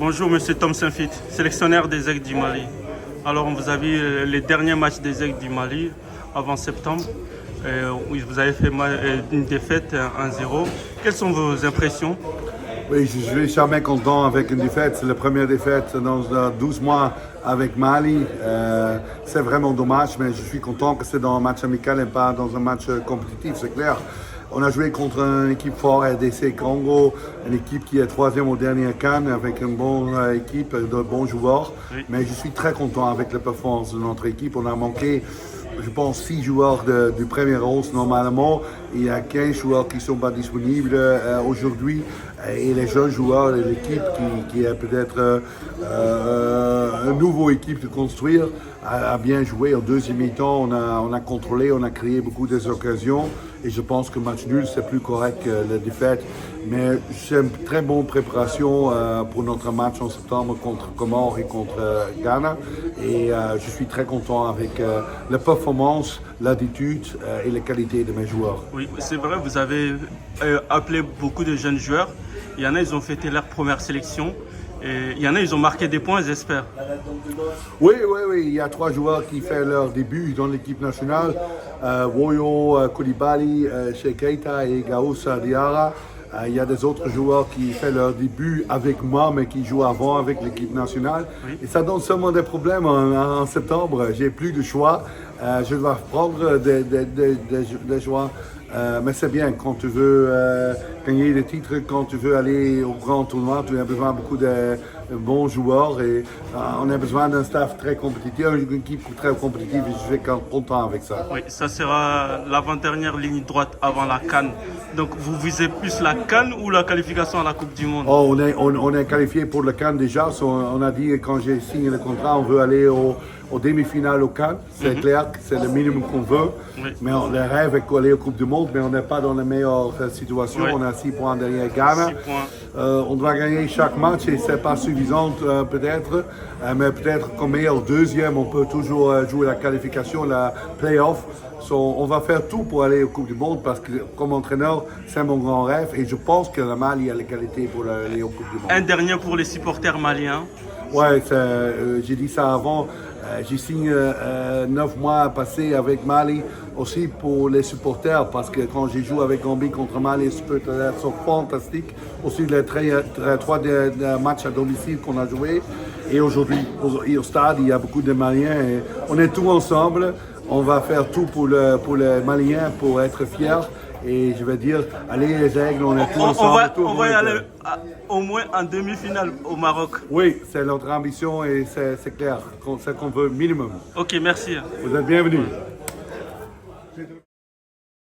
Bonjour Monsieur Tom Saint-Fit, sélectionneur des Aigles du Mali. Alors vous avez vu les derniers matchs des Aigles du Mali avant septembre. Où vous avez fait une défaite 1-0. Quelles sont vos impressions? Oui, je suis jamais content avec une défaite. C'est la première défaite dans 12 mois avec Mali. C'est vraiment dommage, mais je suis content que c'est dans un match amical et pas dans un match compétitif, c'est clair. On a joué contre une équipe forte, RDC Congo, une équipe qui est troisième au dernier CAN avec une bonne équipe, de bons joueurs. Oui. Mais je suis très content avec la performance de notre équipe. On a manqué, je pense, 6 joueurs du premier 11 normalement. Il y a 15 joueurs qui ne sont pas disponibles aujourd'hui. Et les jeunes joueurs de l'équipe qui est peut-être une nouvelle équipe de construire a bien joué. En deuxième mi-temps, on a contrôlé, on a créé beaucoup d'occasions. Et je pense que le match nul, c'est plus correct que la défaite. Mais c'est une très bonne préparation pour notre match en septembre contre Comores et contre Ghana. Et je suis très content avec la performance, l'attitude et la qualité de mes joueurs. Oui, c'est vrai, vous avez appelé beaucoup de jeunes joueurs. Il y en a, ils ont fêté leur première sélection. Et il y en a, ils ont marqué des points, j'espère. Oui. Il y a 3 joueurs qui font leur début dans l'équipe nationale. Woyo Koulibaly, Cheikh Keita et Gaussa Diarra. Il y a des autres joueurs qui font leur début avec moi, mais qui jouent avant avec l'équipe nationale. Oui. Et ça donne seulement des problèmes en septembre. J'ai plus de choix. Je dois prendre des choix. Mais c'est bien, quand tu veux gagner des titres, quand tu veux aller au grand tournoi, tu as besoin de beaucoup de bons joueurs et on a besoin d'un staff très compétitif, une équipe très compétitive et je suis content avec ça. Oui, ça sera l'avant-dernière ligne droite avant la CAN. Donc vous visez plus la CAN ou la qualification à la Coupe du Monde? Oh, on est qualifié pour la CAN déjà. On a dit quand j'ai signé le contrat, on veut aller au demi-finale au CAN. C'est clair que c'est le minimum qu'on veut. Oui. Mais le rêve est d'aller aux Coupe du Monde, mais on n'est pas dans la meilleure situation. Oui. On a 6 points derrière Ghana. 6 points. On doit gagner chaque match et c'est pas suffisant peut-être. Mais peut-être qu'en meilleur deuxième, on peut toujours jouer la qualification, la play-off. On va faire tout pour aller aux Coupe du Monde parce que comme entraîneur, c'est mon grand rêve et je pense que le Mali a les qualités pour aller aux Coupe du Monde. Un dernier pour les supporters maliens. Ouais, j'ai dit ça avant. J'ai signé 9 mois passés avec Mali aussi pour les supporters parce que quand j'ai joué avec Gambie contre Mali, les supporters sont fantastiques. Aussi les 3 matchs à domicile qu'on a joué. Et aujourd'hui, au stade, il y a beaucoup de Maliens et on est tous ensemble. On va faire tout pour les Maliens pour être fiers. Et je vais dire, allez les Aigles, on est tous ensemble. On va y aller au moins en demi-finale au Maroc. Oui, c'est notre ambition et c'est clair, c'est qu'on veut minimum. Ok, merci. Vous êtes bienvenus.